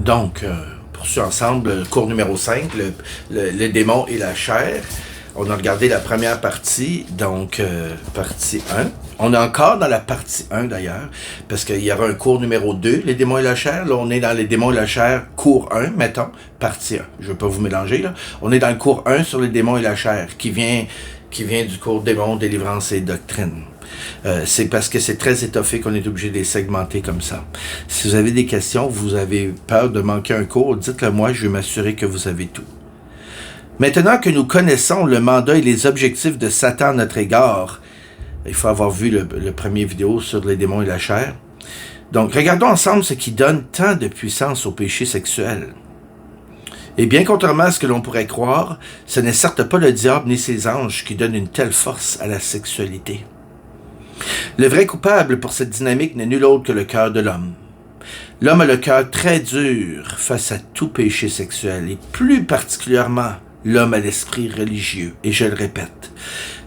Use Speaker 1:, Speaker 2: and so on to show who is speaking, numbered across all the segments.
Speaker 1: Donc, poursuit ensemble, cours numéro 5, le démon et la chair. On a regardé la première partie, donc partie 1. On est encore dans la partie 1 d'ailleurs, parce qu'il y aura un cours numéro 2, les démons et la chair. Là, on est dans les démons et la chair, cours 1, mettons, partie 1. Je ne vais pas vous mélanger, là. On est dans le cours 1 sur les démons et la chair, qui vient du cours démons, délivrance et doctrine. C'est parce que c'est très étoffé qu'on est obligé de les segmenter comme ça. Si vous avez des questions, vous avez peur de manquer un cours, dites-le moi, je vais m'assurer que vous avez tout. Maintenant que nous connaissons le mandat et les objectifs de Satan à notre égard, il faut avoir vu le premier vidéo sur les démons et la chair. Donc, regardons ensemble ce qui donne tant de puissance au péché sexuel. Et bien contrairement à ce que l'on pourrait croire, ce n'est certes pas le diable ni ses anges qui donnent une telle force à la sexualité. Le vrai coupable pour cette dynamique n'est nul autre que le cœur de l'homme. L'homme a le cœur très dur face à tout péché sexuel, et plus particulièrement l'homme a l'esprit religieux. Et je le répète,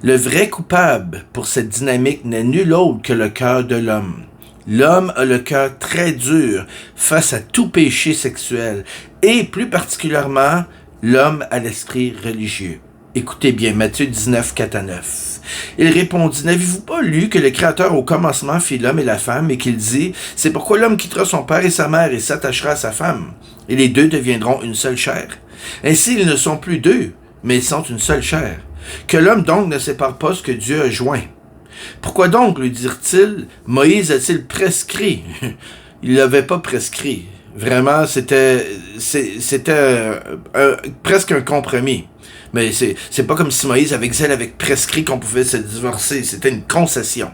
Speaker 1: le vrai coupable pour cette dynamique n'est nul autre que le cœur de l'homme. L'homme a le cœur très dur face à tout péché sexuel, et plus particulièrement l'homme a l'esprit religieux. Écoutez bien, Matthieu 19, 4 à 9. Il répondit, « N'avez-vous pas lu que le Créateur au commencement fit l'homme et la femme, et qu'il dit, « C'est pourquoi l'homme quittera son père et sa mère et s'attachera à sa femme, et les deux deviendront une seule chair. Ainsi, ils ne sont plus deux, mais ils sont une seule chair. Que l'homme donc ne sépare pas ce que Dieu a joint. Pourquoi donc, lui dirent-ils, Moïse a-t-il prescrit? » Il l'avait pas prescrit. Vraiment, c'était presque un compromis. Mais c'est pas comme si Moïse avec zèle avait prescrit qu'on pouvait se divorcer. C'était une concession.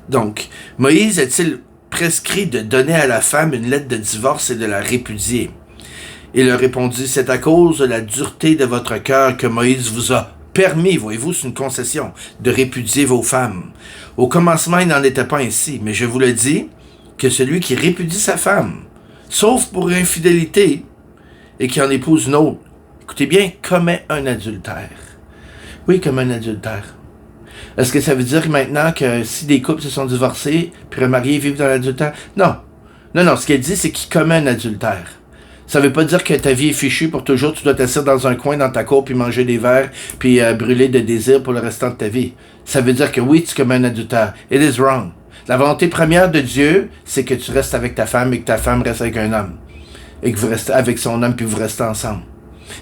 Speaker 1: Donc, Moïse a-t-il prescrit de donner à la femme une lettre de divorce et de la répudier? Il leur répondit, c'est à cause de la dureté de votre cœur que Moïse vous a permis, voyez-vous, c'est une concession, de répudier vos femmes. Au commencement, il n'en était pas ainsi, mais je vous le dis, que celui qui répudie sa femme, sauf pour infidélité, et qui en épouse une autre, écoutez bien, commet un adultère. Oui, commet un adultère. Est-ce que ça veut dire maintenant que si des couples se sont divorcés, puis remariés vivent dans l'adultère? Non. Non, ce qu'elle dit, c'est qu'il commet un adultère. Ça veut pas dire que ta vie est fichue pour toujours, tu dois t'asseoir dans un coin dans ta cour, puis manger des verres, puis brûler de désir pour le restant de ta vie. Ça veut dire que oui, tu commets un adultère. It is wrong. La volonté première de Dieu, c'est que tu restes avec ta femme et que ta femme reste avec un homme. Et que vous restez avec son homme, puis vous restez ensemble.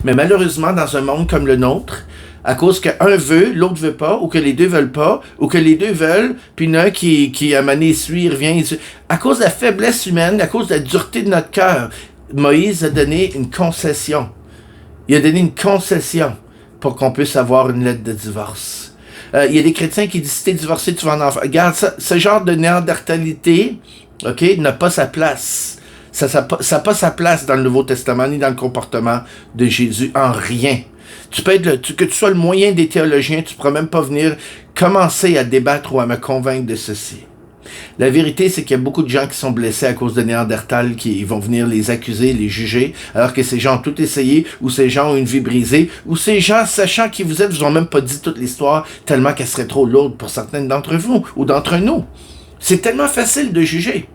Speaker 1: Mais malheureusement, dans un monde comme le nôtre, à cause qu'un veut, l'autre veut pas, ou que les deux veulent pas, ou que les deux veulent, puis il y en a un qui à un moment donné, il suit, il revient, à cause de la faiblesse humaine, à cause de la dureté de notre cœur, Moïse a donné une concession. Il a donné une concession pour qu'on puisse avoir une lettre de divorce. Il y a des chrétiens qui disent, si t'es divorcé, tu vas en enfer. Regarde, ce genre de néandertalité, ok, n'a pas sa place. Ça n'a pas sa place dans le Nouveau Testament, ni dans le comportement de Jésus, en rien. Tu peux être que tu sois le moyen des théologiens, tu ne pourras même pas venir commencer à débattre ou à me convaincre de ceci. La vérité, c'est qu'il y a beaucoup de gens qui sont blessés à cause de Néandertal, qui vont venir les accuser, les juger, alors que ces gens ont tout essayé, ou ces gens ont une vie brisée, ou ces gens, sachant qui vous êtes, vous ont même pas dit toute l'histoire, tellement qu'elle serait trop lourde pour certaines d'entre vous, ou d'entre nous. C'est tellement facile de juger.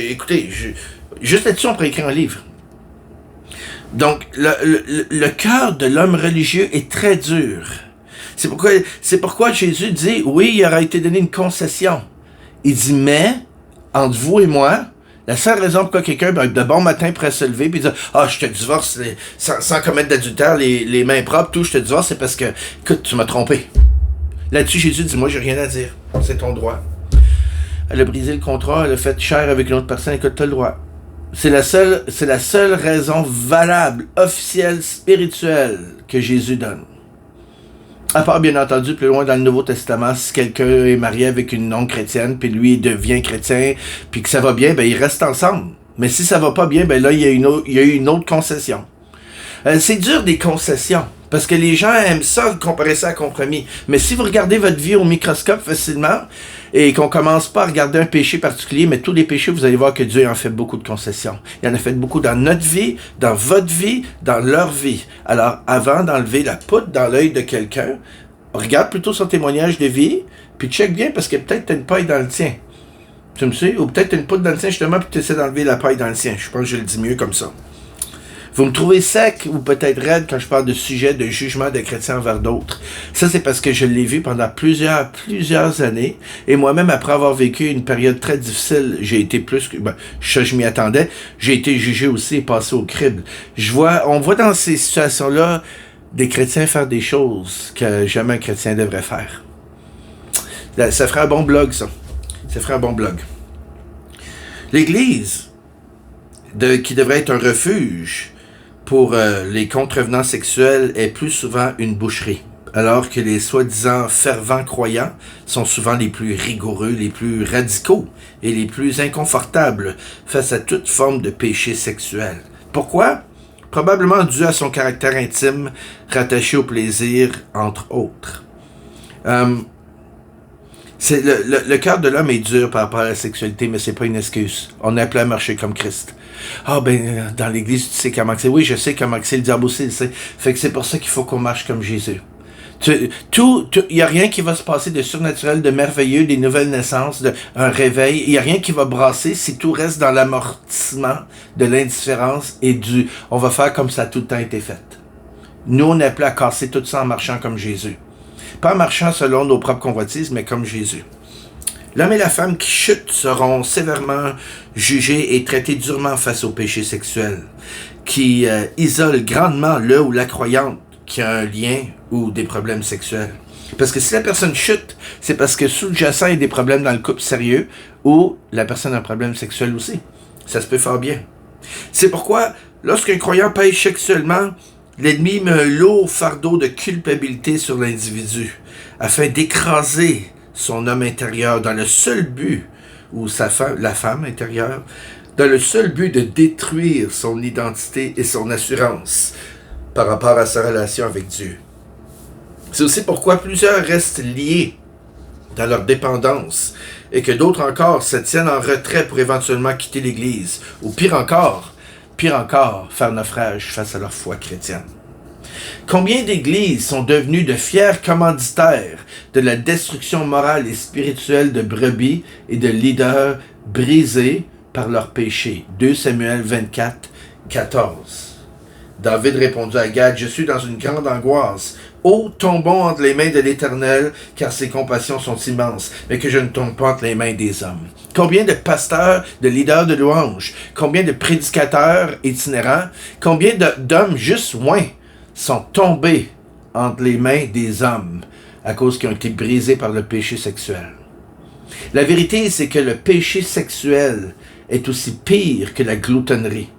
Speaker 1: Écoutez, juste là-dessus, on pourrait écrire un livre. Donc, le cœur de l'homme religieux est très dur. C'est pourquoi Jésus dit, oui, il aura été donné une concession. Il dit, mais, entre vous et moi, la seule raison pourquoi quelqu'un, de bon matin, pourrait se lever et dire, je te divorce sans commettre d'adultère, les mains propres, tout, je te divorce, c'est parce que, écoute, tu m'as trompé. Là-dessus, Jésus dit, moi, j'ai rien à dire. C'est ton droit. Elle a brisé le contrat, elle a fait chair avec une autre personne, écoute, t'as le droit. C'est la seule raison valable, officielle, spirituelle que Jésus donne. À part, bien entendu, plus loin dans le Nouveau Testament, si quelqu'un est marié avec une non-chrétienne, puis lui devient chrétien, puis que ça va bien, ils restent ensemble. Mais si ça va pas bien, là, il y a eu une autre concession. C'est dur des concessions, parce que les gens aiment ça, comparer ça à compromis. Mais si vous regardez votre vie au microscope facilement, et qu'on commence pas à regarder un péché particulier, mais tous les péchés, vous allez voir que Dieu en fait beaucoup de concessions. Il en a fait beaucoup dans notre vie, dans votre vie, dans leur vie. Alors, avant d'enlever la poudre dans l'œil de quelqu'un, regarde plutôt son témoignage de vie, puis check bien, parce que peut-être tu as une paille dans le tien. Tu me sais? Ou peut-être une poudre dans le sien, justement, puis tu essaies d'enlever la paille dans le sien. Je pense que je le dis mieux comme ça. Vous me trouvez sec ou peut-être raide quand je parle de sujets de jugement de chrétiens envers d'autres. Ça, c'est parce que je l'ai vu pendant plusieurs années. Et moi-même, après avoir vécu une période très difficile, j'ai été plus que... je m'y attendais. J'ai été jugé aussi et passé au crible. On voit dans ces situations-là des chrétiens faire des choses que jamais un chrétien devrait faire. Ça ferait un bon blog, ça. Ça ferait un bon blog. L'Église, qui devrait être un refuge pour les contrevenants sexuels, est plus souvent une boucherie, alors que les soi-disant fervents croyants sont souvent les plus rigoureux, les plus radicaux et les plus inconfortables face à toute forme de péché sexuel. Pourquoi? Probablement dû à son caractère intime, rattaché au plaisir, entre autres. Le cœur de l'homme est dur par rapport à la sexualité, mais c'est pas une excuse. On est appelé à marcher comme Christ. Dans l'Église, tu sais comment c'est. Oui, je sais comment c'est, le diable aussi le sait. Fait que c'est pour ça qu'il faut qu'on marche comme Jésus. Il n'y a rien qui va se passer de surnaturel, de merveilleux, des nouvelles naissances, un réveil. Il n'y a rien qui va brasser si tout reste dans l'amortissement de l'indifférence et on va faire comme ça a tout le temps été fait. Nous, on est appelé à casser tout ça en marchant comme Jésus. Pas en marchant selon nos propres convoitises, mais comme Jésus. L'homme et la femme qui chutent seront sévèrement jugés et traités durement face au péché sexuel, qui isole grandement le ou la croyante qui a un lien ou des problèmes sexuels. Parce que si la personne chute, c'est parce que sous-jacent il y a des problèmes dans le couple sérieux ou la personne a un problème sexuel aussi. Ça se peut fort bien. C'est pourquoi, lorsqu'un croyant pêche sexuellement, l'ennemi met un lourd fardeau de culpabilité sur l'individu afin d'écraser son homme intérieur dans le seul but, ou la femme intérieure, dans le seul but de détruire son identité et son assurance par rapport à sa relation avec Dieu. C'est aussi pourquoi plusieurs restent liés dans leur dépendance et que d'autres encore se tiennent en retrait pour éventuellement quitter l'Église, ou pire encore, faire naufrage face à leur foi chrétienne. Combien d'églises sont devenues de fiers commanditaires de la destruction morale et spirituelle de brebis et de leaders brisés par leurs péchés? 2 Samuel 24, 14. David répondit à Gad, « Je suis dans une grande angoisse. Ô, tombons entre les mains de l'Éternel, car ses compassions sont immenses, mais que je ne tombe pas entre les mains des hommes. » Combien de pasteurs, de leaders de louanges, combien de prédicateurs itinérants, combien d'hommes juste moins sont tombés entre les mains des hommes à cause qu'ils ont été brisés par le péché sexuel. La vérité, c'est que le péché sexuel est aussi pire que la gloutonnerie,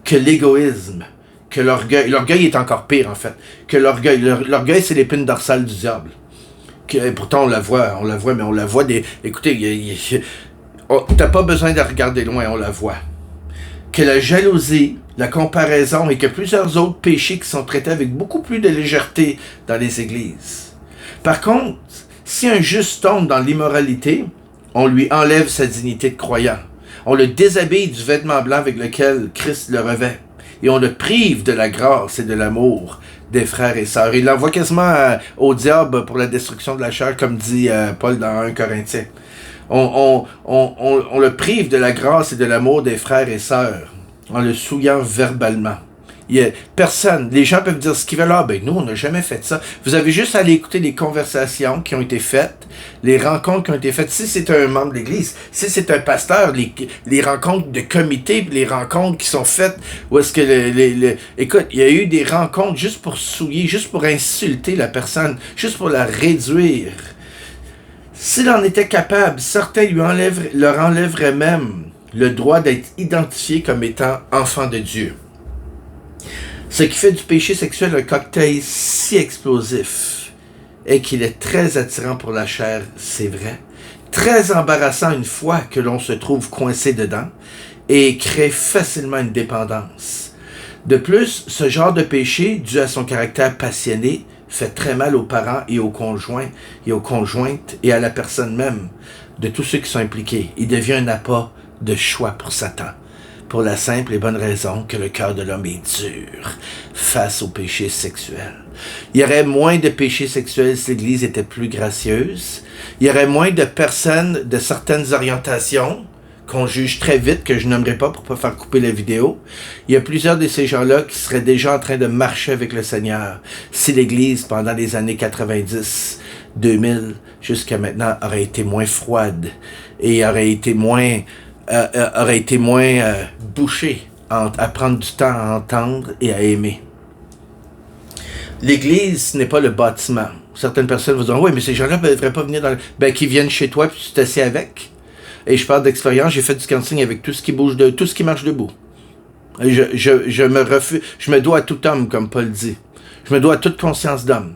Speaker 1: que l'égoïsme, que l'orgueil. L'orgueil est encore pire, en fait, que l'orgueil. L'orgueil, c'est l'épine dorsale du diable. Pourtant, on la voit, mais on la voit des... Écoutez, t'as pas besoin de regarder loin, on la voit. Que la jalousie, la comparaison et que plusieurs autres péchés qui sont traités avec beaucoup plus de légèreté dans les églises. Par contre, si un juste tombe dans l'immoralité, on lui enlève sa dignité de croyant. On le déshabille du vêtement blanc avec lequel Christ le revêt. Et on le prive de la grâce et de l'amour des frères et sœurs. Il l'envoie quasiment au diable pour la destruction de la chair, comme dit Paul dans 1 Corinthiens. On le prive de la grâce et de l'amour des frères et sœurs en le souillant verbalement. Personne, les gens peuvent dire ce qu'ils veulent. Nous, on n'a jamais fait ça. Vous avez juste à aller écouter les conversations qui ont été faites, les rencontres qui ont été faites. Si c'est un membre de l'Église, si c'est un pasteur, les rencontres de comité, les rencontres qui sont faites, où est-ce que écoute, il y a eu des rencontres juste pour souiller, juste pour insulter la personne, juste pour la réduire. S'il en était capable, certains leur enlèveraient même le droit d'être identifié comme étant enfant de Dieu. Ce qui fait du péché sexuel un cocktail si explosif est qu'il est très attirant pour la chair, c'est vrai, très embarrassant une fois que l'on se trouve coincé dedans et crée facilement une dépendance. De plus, ce genre de péché, dû à son caractère passionné, fait très mal aux parents et aux conjoints et aux conjointes et à la personne même de tous ceux qui sont impliqués. Il devient un appât de choix pour Satan. pour la simple et bonne raison que le cœur de l'homme est dur face au péché sexuel. Il y aurait moins de péchés sexuels si l'Église était plus gracieuse. Il y aurait moins de personnes de certaines orientations qu'on juge très vite, que je nommerai pas pour pas faire couper la vidéo. Il y a plusieurs de ces gens-là qui seraient déjà en train de marcher avec le Seigneur si l'Église, pendant les années 90, 2000, jusqu'à maintenant, aurait été moins froide et aurait été moins bouchée à prendre du temps à entendre et à aimer. L'Église, ce n'est pas le bâtiment. Certaines personnes vont dire « Oui, mais ces gens-là ne devraient pas venir dans le... » Ben, qu'ils viennent chez toi puis tu t'assieds avec. Et je parle d'expérience, j'ai fait du counseling avec tout ce qui bouge, tout ce qui marche debout. Je me dois à tout homme, comme Paul dit. Je me dois à toute conscience d'homme.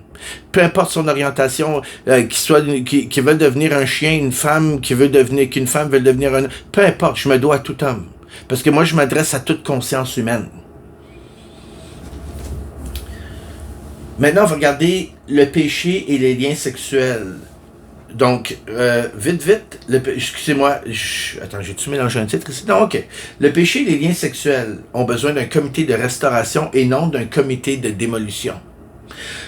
Speaker 1: Peu importe son orientation, qui veut devenir un chien, une femme, qu'une femme veut devenir un... Peu importe, je me dois à tout homme. Parce que moi, je m'adresse à toute conscience humaine. Maintenant, on va regarder le péché et les liens sexuels. Donc, vite, excusez-moi, attends, j'ai-tu mélangé un titre ici? Non, ok. Le péché et les liens sexuels ont besoin d'un comité de restauration et non d'un comité de démolition.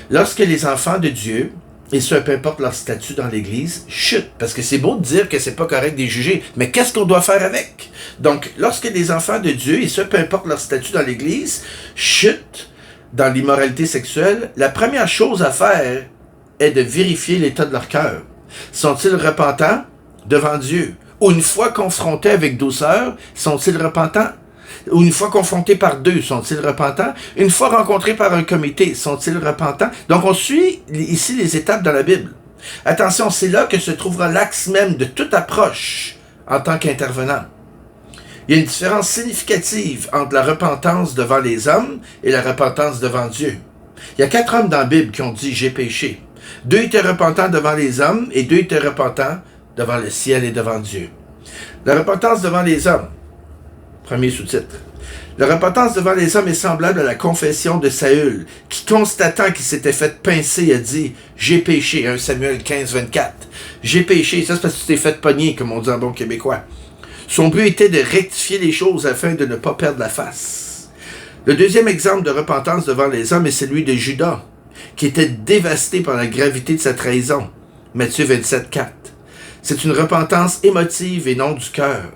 Speaker 1: Lorsque les enfants de Dieu, et ce, peu importe leur statut dans l'Église, chutent, parce que c'est beau de dire que c'est pas correct de les juger, mais qu'est-ce qu'on doit faire avec? Donc, lorsque les enfants de Dieu, et ce, peu importe leur statut dans l'Église, chutent dans l'immoralité sexuelle, la première chose à faire est de vérifier l'état de leur cœur. Sont-ils repentants devant Dieu? Ou une fois confrontés avec douceur, sont-ils repentants? Ou une fois confrontés par deux, sont-ils repentants? Une fois rencontrés par un comité, sont-ils repentants? Donc on suit ici les étapes dans la Bible. Attention, c'est là que se trouvera l'axe même de toute approche en tant qu'intervenant. Il y a une différence significative entre la repentance devant les hommes et la repentance devant Dieu. Il y a 4 hommes dans la Bible qui ont dit « j'ai péché ». 2 étaient repentants devant les hommes et 2 étaient repentants devant le ciel et devant Dieu. La repentance devant les hommes, premier sous-titre. La repentance devant les hommes est semblable à la confession de Saül, qui, constatant qu'il s'était fait pincer, a dit « j'ai péché », 1 Samuel 15, 24. « J'ai péché », ça c'est parce que tu t'es fait pogner, comme on dit en bon québécois. Son but était de rectifier les choses afin de ne pas perdre la face. Le deuxième exemple de repentance devant les hommes est celui de Judas, qui était dévasté par la gravité de sa trahison. Matthieu 27, 4. C'est une repentance émotive et non du cœur.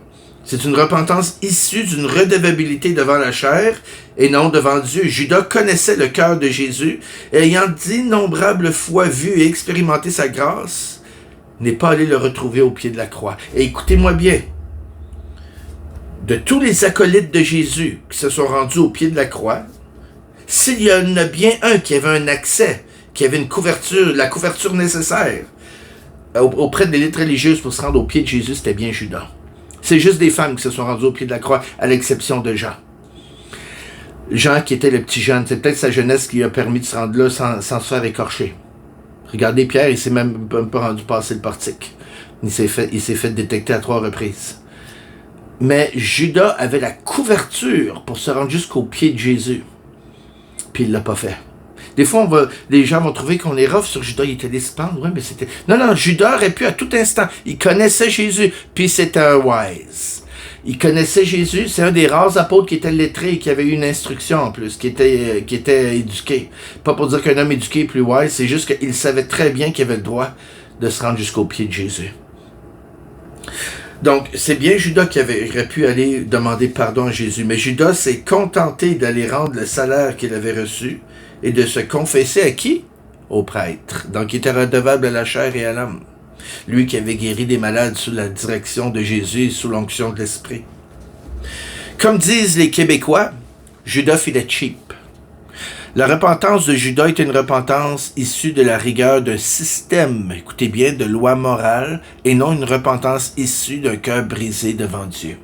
Speaker 1: C'est une repentance issue d'une redevabilité devant la chair et non devant Dieu. Judas connaissait le cœur de Jésus et ayant d'innombrables fois vu et expérimenté sa grâce, n'est pas allé le retrouver au pied de la croix. Et écoutez-moi bien, de tous les acolytes de Jésus qui se sont rendus au pied de la croix, s'il y en a bien un qui avait un accès, qui avait une couverture, la couverture nécessaire auprès de l'élite religieuse pour se rendre au pied de Jésus, c'était bien Judas. C'est juste des femmes qui se sont rendues au pied de la croix, à l'exception de Jean. Jean qui était le petit jeune, c'est peut-être sa jeunesse qui a permis de se rendre là sans se faire écorcher. Regardez Pierre, il s'est même pas rendu passer le portique. Il s'est fait détecter à 3 reprises. Mais Judas avait la couverture pour se rendre jusqu'au pied de Jésus. Puis il l'a pas fait. Des fois, les gens vont trouver qu'on est rough sur Judas, il était dissipant. Ouais, mais c'était... Non, Judas aurait pu à tout instant. Il connaissait Jésus, puis c'était un wise. Il connaissait Jésus, c'est un des rares apôtres qui était lettré et qui avait eu une instruction en plus, qui était éduqué. Pas pour dire qu'un homme éduqué est plus wise, c'est juste qu'il savait très bien qu'il avait le droit de se rendre jusqu'au pied de Jésus. Donc, c'est bien Judas qui aurait pu aller demander pardon à Jésus, mais Judas s'est contenté d'aller rendre le salaire qu'il avait reçu et de se confesser à qui? Au prêtre. Donc, il était redevable à la chair et à l'âme. Lui qui avait guéri des malades sous la direction de Jésus et sous l'onction de l'Esprit. Comme disent les Québécois, Judas filait cheap. La repentance de Judas est une repentance issue de la rigueur d'un système, écoutez bien, de loi morale, et non une repentance issue d'un cœur brisé devant Dieu.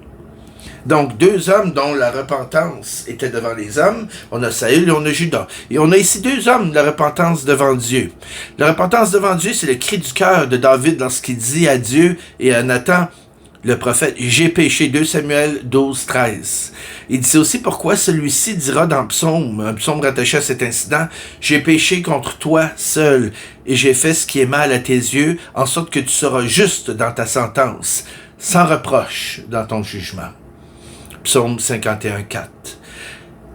Speaker 1: Donc, 2 hommes dont la repentance était devant les hommes, on a Saül et on a Judas. Et on a ici 2 hommes de la repentance devant Dieu. La repentance devant Dieu, c'est le cri du cœur de David lorsqu'il dit à Dieu et à Nathan, le prophète, « J'ai péché », 2 Samuel 12, 13. Il dit aussi pourquoi celui-ci dira dans un psaume rattaché à cet incident, « J'ai péché contre toi seul, et j'ai fait ce qui est mal à tes yeux, en sorte que tu seras juste dans ta sentence, sans reproche dans ton jugement. » Psaume 51:4.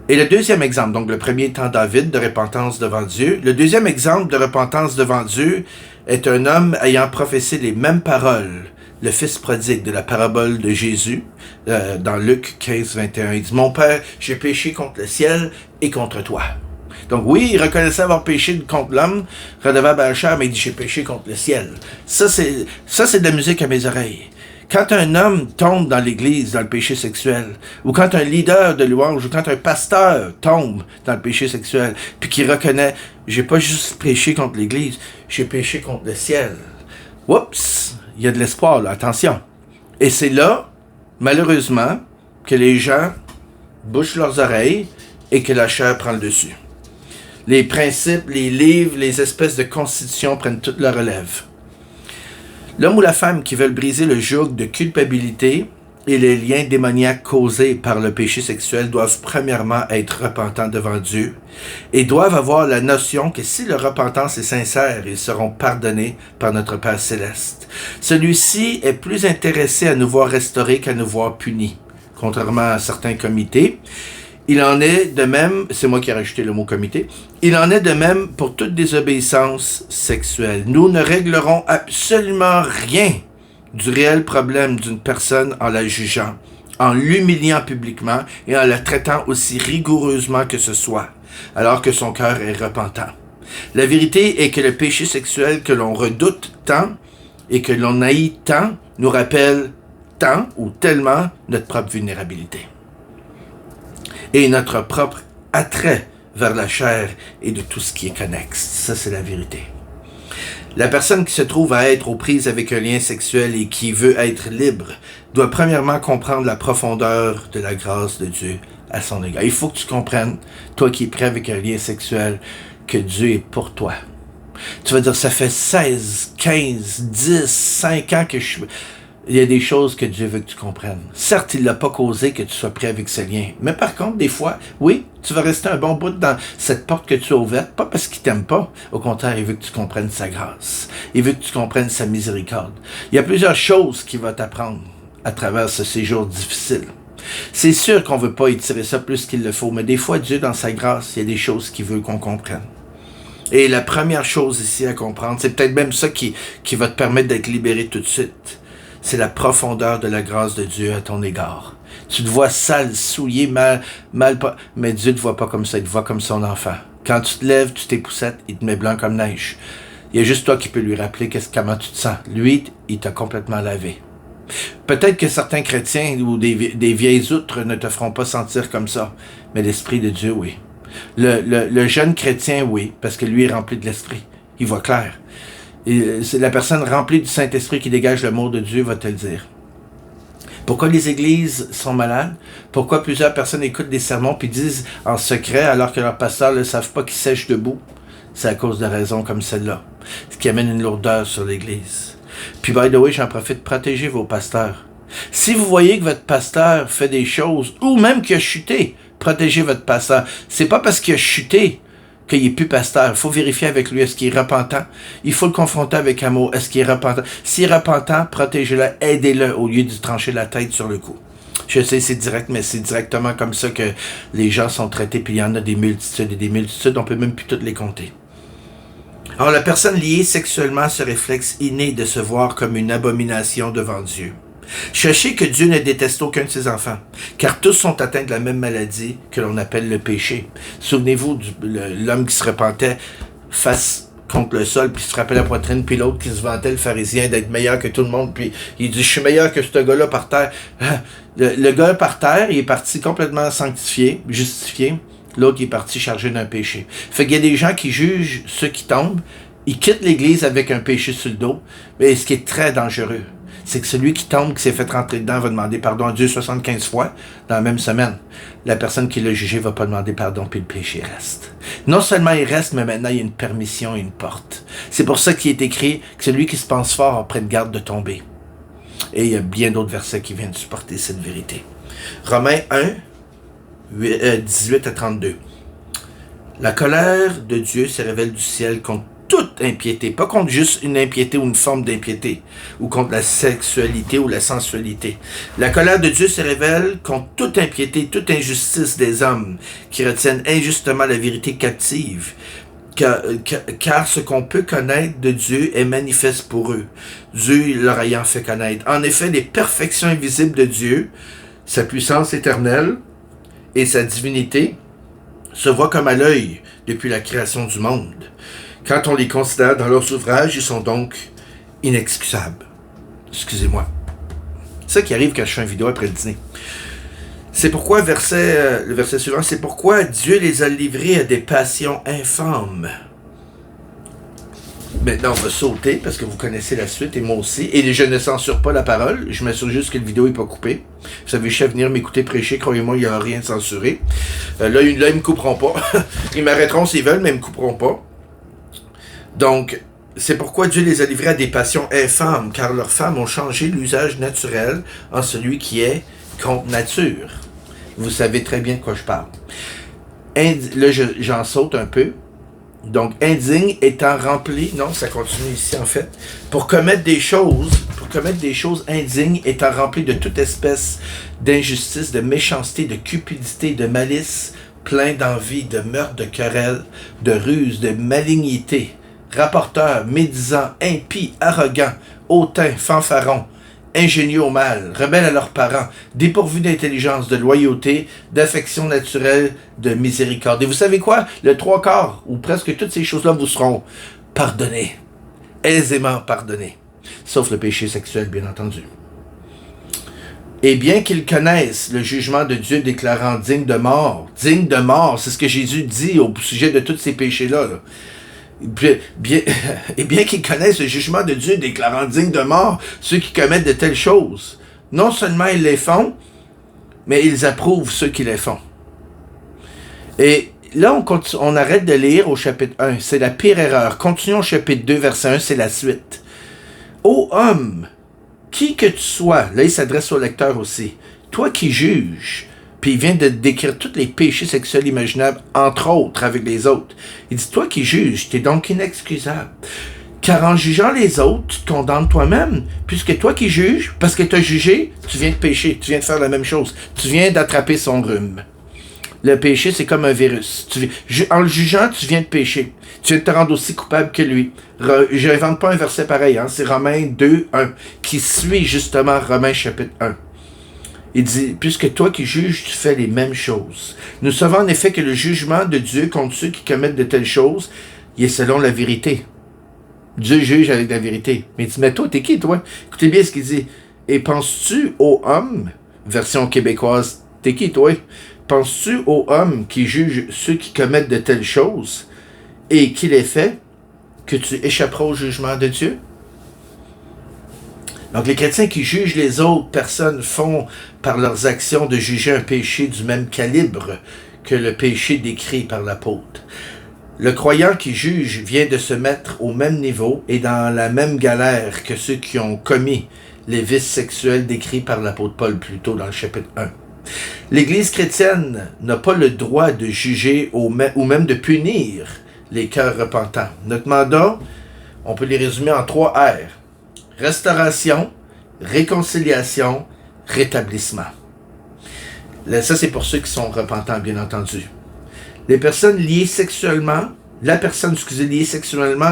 Speaker 1: Et le deuxième exemple, donc le premier étant David de repentance devant Dieu, le deuxième exemple de repentance devant Dieu est un homme ayant professé les mêmes paroles, le fils prodigue de la parabole de Jésus, dans Luc 15:21. Il dit, « Mon Père, j'ai péché contre le ciel et contre toi. » Donc oui, il reconnaissait avoir péché contre l'homme, redevable à la chair, mais il dit, « J'ai péché contre le ciel. » Ça, c'est de la musique à mes oreilles. Quand un homme tombe dans l'Église, dans le péché sexuel, ou quand un leader de louange, ou quand un pasteur tombe dans le péché sexuel, puis qu'il reconnaît, j'ai pas juste péché contre l'Église, j'ai péché contre le ciel. Oups, il y a de l'espoir, là, attention. Et c'est là, malheureusement, que les gens bouchent leurs oreilles et que la chair prend le dessus. Les principes, les livres, les espèces de constitutions prennent toute la relève. L'homme ou la femme qui veulent briser le joug de culpabilité et les liens démoniaques causés par le péché sexuel doivent premièrement être repentants devant Dieu et doivent avoir la notion que si leur repentance est sincère, ils seront pardonnés par notre Père Céleste. Celui-ci est plus intéressé à nous voir restaurés qu'à nous voir punis, contrairement à certains comités. Il en est de même, c'est moi qui ai rajouté le mot comité, il en est de même pour toute désobéissance sexuelle. Nous ne réglerons absolument rien du réel problème d'une personne en la jugeant, en l'humiliant publiquement et en la traitant aussi rigoureusement que ce soit, alors que son cœur est repentant. La vérité est que le péché sexuel que l'on redoute tant et que l'on haït tant nous rappelle tant ou tellement notre propre vulnérabilité et notre propre attrait vers la chair et de tout ce qui est connexe. Ça, c'est la vérité. La personne qui se trouve à être aux prises avec un lien sexuel et qui veut être libre doit premièrement comprendre la profondeur de la grâce de Dieu à son égard. Il faut que tu comprennes, toi qui es prêt avec un lien sexuel, que Dieu est pour toi. Tu vas dire, ça fait 16, 15, 10, 5 ans que je suis... Il y a des choses que Dieu veut que tu comprennes. Certes, il l'a pas causé que tu sois prêt avec ce lien. Mais par contre, des fois, oui, tu vas rester un bon bout dans cette porte que tu as ouverte, pas parce qu'il t'aime pas. Au contraire, il veut que tu comprennes sa grâce. Il veut que tu comprennes sa miséricorde. Il y a plusieurs choses qu'il va t'apprendre à travers ce séjour difficile. C'est sûr qu'on veut pas étirer ça plus qu'il le faut, mais des fois, Dieu, dans sa grâce, il y a des choses qu'il veut qu'on comprenne. Et la première chose ici à comprendre, c'est peut-être même ça qui va te permettre d'être libéré tout de suite. C'est la profondeur de la grâce de Dieu à ton égard. Tu te vois sale, souillé, mal, mais Dieu ne te voit pas comme ça, il te voit comme son enfant. Quand tu te lèves, tu t'époussettes, il te met blanc comme neige. Il y a juste toi qui peux lui rappeler comment tu te sens. Lui, il t'a complètement lavé. Peut-être que certains chrétiens ou des vieilles outres ne te feront pas sentir comme ça, mais l'Esprit de Dieu, oui. Le jeune chrétien, oui, parce que lui est rempli de l'Esprit. Il voit clair. Et c'est la personne remplie du Saint-Esprit qui dégage l'amour de Dieu va te le dire. Pourquoi les églises sont malades? Pourquoi plusieurs personnes écoutent des sermons puis disent en secret alors que leurs pasteurs ne savent pas qu'ils sèchent debout? C'est à cause de raisons comme celle-là, ce qui amène une lourdeur sur l'église. Puis by the way, j'en profite, protégez vos pasteurs. Si vous voyez que votre pasteur fait des choses, ou même qu'il a chuté, protégez votre pasteur. C'est pas parce qu'il a chuté qu'il n'est plus pasteur. Il faut vérifier avec lui, est-ce qu'il est repentant? Il faut le confronter avec amour. Est-ce qu'il est repentant? S'il est repentant, protégez-le, aidez-le au lieu de trancher la tête sur le coup. Je sais, c'est direct, mais c'est directement comme ça que les gens sont traités, puis il y en a des multitudes et des multitudes, on peut même plus toutes les compter. Alors, la personne liée sexuellement a ce réflexe inné de se voir comme une abomination devant Dieu. Sachez que Dieu ne déteste aucun de ses enfants, car tous sont atteints de la même maladie que l'on appelle le péché. Souvenez-vous de l'homme qui se repentait face contre le sol, puis se frappait la poitrine, puis l'autre qui se vantait, le pharisien, d'être meilleur que tout le monde, puis il dit « Je suis meilleur que ce gars-là par terre. » Le gars par terre, il est parti complètement sanctifié, justifié. L'autre, il est parti chargé d'un péché. Fait qu'il y a des gens qui jugent ceux qui tombent, ils quittent l'Église avec un péché sur le dos, mais ce qui est très dangereux, c'est que celui qui tombe, qui s'est fait rentrer dedans, va demander pardon à Dieu 75 fois dans la même semaine. La personne qui l'a jugé va pas demander pardon, puis le péché reste. Non seulement il reste, mais maintenant il y a une permission et une porte. C'est pour ça qu'il est écrit que celui qui se pense fort a pris de garde de tomber. Et il y a bien d'autres versets qui viennent supporter cette vérité. Romains 1, 18 à 32. La colère de Dieu se révèle du ciel contre toute impiété, pas contre juste une impiété ou une forme d'impiété, ou contre la sexualité ou la sensualité. La colère de Dieu se révèle contre toute impiété, toute injustice des hommes qui retiennent injustement la vérité captive, car ce qu'on peut connaître de Dieu est manifeste pour eux, Dieu leur ayant fait connaître. En effet, les perfections invisibles de Dieu, sa puissance éternelle et sa divinité, se voient comme à l'œil depuis la création du monde. Quand on les considère dans leurs ouvrages, ils sont donc inexcusables. Excusez-moi. C'est ça qui arrive quand je fais une vidéo après le dîner. C'est pourquoi, le verset suivant, c'est pourquoi Dieu les a livrés à des passions infâmes. Maintenant, on va sauter, parce que vous connaissez la suite, et moi aussi. Et je ne censure pas la parole, je m'assure juste que la vidéo n'est pas coupée. Vous savez, je vais venir m'écouter prêcher, croyez-moi, il n'y a rien de censuré. Là, ils ne me couperont pas. Ils m'arrêteront s'ils veulent, mais ils ne me couperont pas. Donc, c'est pourquoi Dieu les a livrés à des passions infâmes, car leurs femmes ont changé l'usage naturel en celui qui est contre nature. Vous savez très bien de quoi je parle. Là, j'en saute un peu. Donc, indigne étant rempli, non, ça continue ici en fait, pour commettre des choses indignes étant rempli de toute espèce d'injustice, de méchanceté, de cupidité, de malice, plein d'envie, de meurtre, de querelle, de ruse, de malignité, rapporteurs, médisants, impies, arrogants, hautains, fanfarons, ingénieux au mal, rebelles à leurs parents, dépourvus d'intelligence, de loyauté, d'affection naturelle, de miséricorde. Et vous savez quoi? Le 3/4, ou presque toutes ces choses-là vous seront pardonnées, aisément pardonnées, sauf le péché sexuel, bien entendu. Et bien qu'ils connaissent le jugement de Dieu déclarant digne de mort, c'est ce que Jésus dit au sujet de tous ces péchés-là, là. Et bien qu'ils connaissent le jugement de Dieu déclarant digne de mort ceux qui commettent de telles choses, non seulement ils les font, mais ils approuvent ceux qui les font. Et là, on arrête de lire au chapitre 1, c'est la pire erreur. Continuons au chapitre 2, verset 1, c'est la suite. Ô homme, qui que tu sois, là il s'adresse au lecteur aussi, toi qui juges, puis il vient de décrire tous les péchés sexuels imaginables, entre autres, avec les autres. Il dit, toi qui juges, t'es donc inexcusable. Car en jugeant les autres, tu te condamnes toi-même, puisque toi qui juges, parce que tu as jugé, tu viens de pécher, tu viens de faire la même chose. Tu viens d'attraper son rhume. Le péché, c'est comme un virus. En le jugeant, tu viens de pécher. Tu viens de te rendre aussi coupable que lui. Je n'invente pas un verset pareil, hein? C'est Romains 2, 1, qui suit justement Romains chapitre 1. Il dit, puisque toi qui juges, tu fais les mêmes choses. Nous savons en effet que le jugement de Dieu contre ceux qui commettent de telles choses, il est selon la vérité. Dieu juge avec la vérité. Mais il dit, mais toi, t'es qui, toi? Écoutez bien ce qu'il dit. Et penses-tu aux hommes, version québécoise, t'es qui, toi? Penses-tu aux hommes qui jugent ceux qui commettent de telles choses et qui les fait, que tu échapperas au jugement de Dieu? Donc, les chrétiens qui jugent les autres personnes font, par leurs actions, de juger un péché du même calibre que le péché décrit par l'apôtre. Le croyant qui juge vient de se mettre au même niveau et dans la même galère que ceux qui ont commis les vices sexuels décrits par l'apôtre Paul plus tôt dans le chapitre 1. L'Église chrétienne n'a pas le droit de juger ou même de punir les cœurs repentants. Notre mandat, on peut les résumer en 3 R. Restauration, réconciliation, rétablissement. Là, ça, c'est pour ceux qui sont repentants, bien entendu. La personne liée sexuellement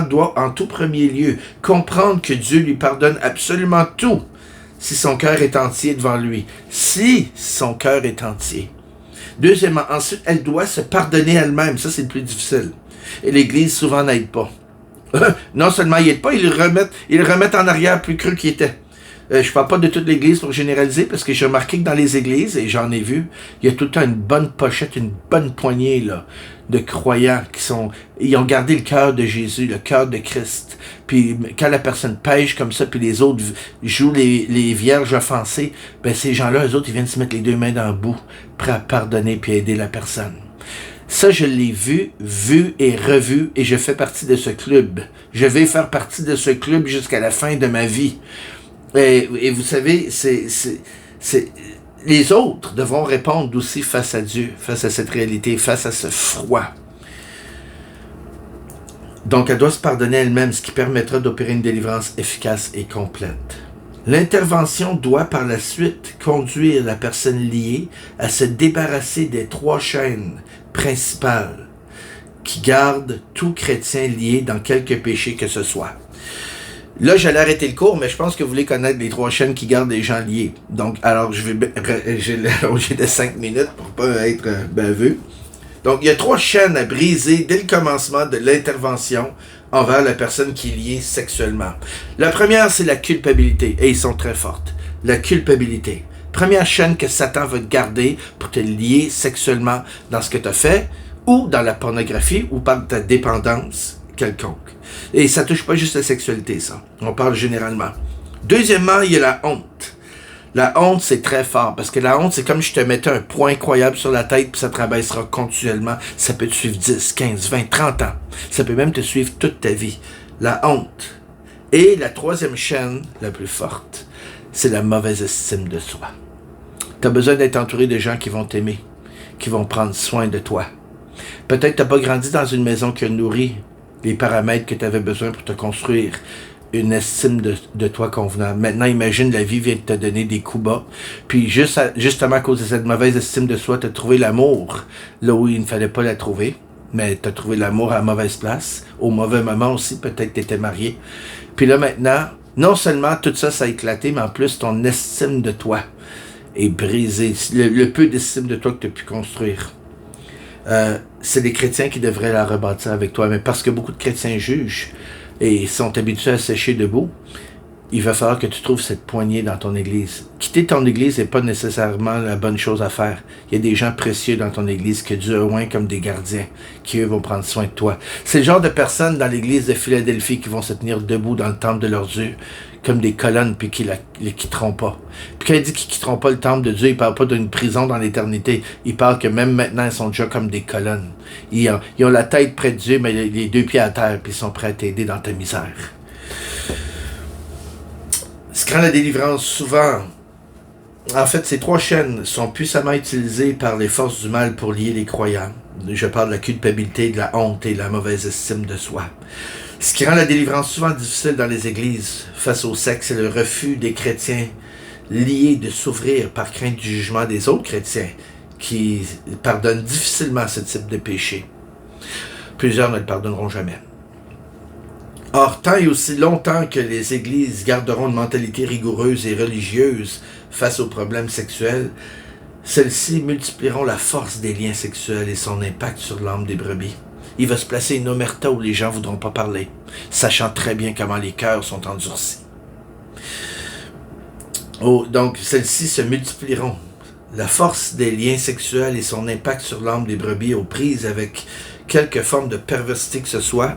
Speaker 1: doit en tout premier lieu comprendre que Dieu lui pardonne absolument tout si son cœur est entier devant lui. Si son cœur est entier. Deuxièmement, ensuite, elle doit se pardonner elle-même. Ça, c'est le plus difficile. Et l'Église, souvent, n'aide pas. Non seulement ils n'aident pas, ils le remettent en arrière plus creux qu'il était. Je parle pas de toute l'Église pour généraliser, parce que j'ai remarqué que dans les églises, et j'en ai vu, il y a tout le temps une bonne pochette, une bonne poignée là, de croyants ils ont gardé le cœur de Jésus, le cœur de Christ. Puis quand la personne pêche comme ça, puis les autres jouent les vierges offensées, ben ces gens-là, eux autres, ils viennent se mettre les 2 mains dans le bout, prêts à pardonner puis aider la personne. Ça, je l'ai vu et revu, et je fais partie de ce club. Je vais faire partie de ce club jusqu'à la fin de ma vie. Et vous savez, les autres devront répondre aussi face à Dieu, face à cette réalité, face à ce froid. Donc, elle doit se pardonner elle-même, ce qui permettra d'opérer une délivrance efficace et complète. L'intervention doit par la suite conduire la personne liée à se débarrasser des 3 chaînes principales qui gardent tout chrétien lié dans quelque péché que ce soit. Là, j'allais arrêter le cours, mais je pense que vous voulez connaître les 3 chaînes qui gardent les gens liés. Donc, alors, j'ai allongé de 5 minutes pour pas être baveux. Donc, il y a 3 chaînes à briser dès le commencement de l'intervention envers la personne qui est liée sexuellement. La première, c'est la culpabilité, et ils sont très fortes. La culpabilité. Première chaîne que Satan va te garder pour te lier sexuellement dans ce que tu as fait, ou dans la pornographie, ou par ta dépendance quelconque. Et ça touche pas juste la sexualité, ça. On parle généralement. Deuxièmement, il y a la honte. La honte, c'est très fort, parce que la honte, c'est comme si je te mettais un poids incroyable sur la tête, puis ça te rabaissera continuellement. Ça peut te suivre 10, 15, 20, 30 ans. Ça peut même te suivre toute ta vie. La honte. Et la 3e chaîne, la plus forte, c'est la mauvaise estime de soi. Tu as besoin d'être entouré de gens qui vont t'aimer, qui vont prendre soin de toi. Peut-être que tu n'as pas grandi dans une maison qui a nourri les paramètres que tu avais besoin pour te construire une estime de toi convenable. Maintenant, imagine, la vie vient de te donner des coups bas, puis justement à cause de cette mauvaise estime de soi, tu as trouvé l'amour là où il ne fallait pas la trouver, mais tu as trouvé l'amour à la mauvaise place, au mauvais moment aussi, peut-être que tu étais marié. Puis là maintenant, non seulement tout ça, ça a éclaté, mais en plus ton estime de toi est brisée, le peu d'estime de toi que tu as pu construire. C'est les chrétiens qui devraient la rebâtir avec toi, mais parce que beaucoup de chrétiens jugent et sont habitués à sécher debout, il va falloir que tu trouves cette poignée dans ton église. Quitter ton église n'est pas nécessairement la bonne chose à faire. Il y a des gens précieux dans ton église que Dieu a oint comme des gardiens, qui eux vont prendre soin de toi. C'est le genre de personnes dans l'église de Philadelphie qui vont se tenir debout dans le temple de leur Dieu, comme des colonnes, puis qui les quitteront pas. Puis quand il dit qu'ils quitteront pas le temple de Dieu, il parle pas d'une prison dans l'éternité. Il parle que même maintenant, ils sont déjà comme des colonnes. Ils ont la tête près de Dieu, mais les 2 pieds à terre, puis ils sont prêts à t'aider dans ta misère. Ce qui rend la délivrance souvent... En fait, ces 3 chaînes sont puissamment utilisées par les forces du mal pour lier les croyants. Je parle de la culpabilité, de la honte et de la mauvaise estime de soi. Ce qui rend la délivrance souvent difficile dans les églises face au sexe, c'est le refus des chrétiens liés de s'ouvrir par crainte du jugement des autres chrétiens qui pardonnent difficilement ce type de péché. Plusieurs ne le pardonneront jamais. Or, tant et aussi longtemps que les églises garderont une mentalité rigoureuse et religieuse face aux problèmes sexuels, celles-ci multiplieront la force des liens sexuels et son impact sur l'âme des brebis. Il va se placer une omerta où les gens ne voudront pas parler, sachant très bien comment les cœurs sont endurcis. Donc, celles-ci se multiplieront. La force des liens sexuels et son impact sur l'âme des brebis aux prises avec quelque forme de perversité que ce soit.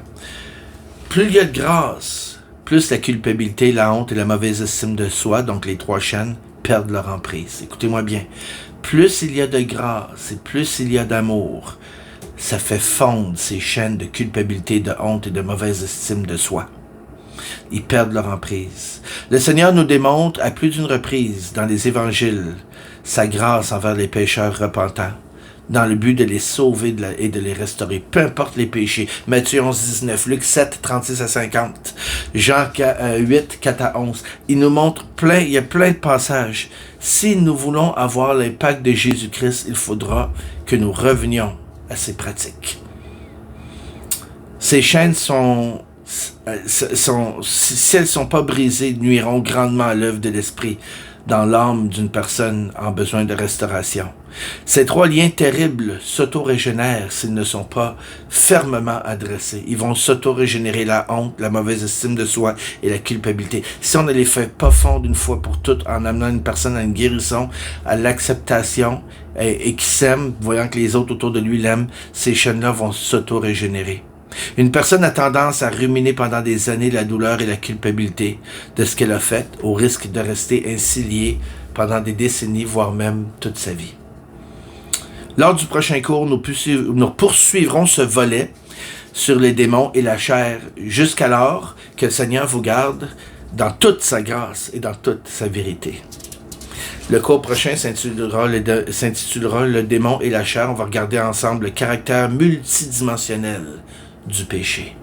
Speaker 1: Plus il y a de grâce, plus la culpabilité, la honte et la mauvaise estime de soi, donc les 3 chaînes, perdent leur emprise. Écoutez-moi bien. Plus il y a de grâce et plus il y a d'amour, ça fait fondre ces chaînes de culpabilité, de honte et de mauvaise estime de soi. Ils perdent leur emprise. Le Seigneur nous démontre à plus d'une reprise dans les évangiles sa grâce envers les pécheurs repentants, dans le but de les sauver et de les restaurer, peu importe les péchés. Matthieu 11, 19, Luc 7, 36 à 50, Jean 8, 4 à 11. Il nous montre il y a plein de passages. Si nous voulons avoir l'impact de Jésus-Christ, il faudra que nous revenions à ces pratiques. Ces chaînes si elles ne sont pas brisées, nuiront grandement à l'œuvre de l'Esprit dans l'âme d'une personne en besoin de restauration. Ces 3 liens terribles s'auto-régénèrent s'ils ne sont pas fermement adressés. Ils vont s'auto-régénérer la honte, la mauvaise estime de soi et la culpabilité. Si on ne les fait pas fondre une fois pour toutes en amenant une personne à une guérison, à l'acceptation et qui s'aime, voyant que les autres autour de lui l'aiment, ces chaînes-là vont s'auto-régénérer. Une personne a tendance à ruminer pendant des années la douleur et la culpabilité de ce qu'elle a fait, au risque de rester ainsi liée pendant des décennies, voire même toute sa vie. Lors du prochain cours, nous poursuivrons ce volet sur les démons et la chair, jusqu'alors que le Seigneur vous garde dans toute sa grâce et dans toute sa vérité. Le cours prochain s'intitulera Le démon et la chair. On va regarder ensemble le caractère multidimensionnel du péché.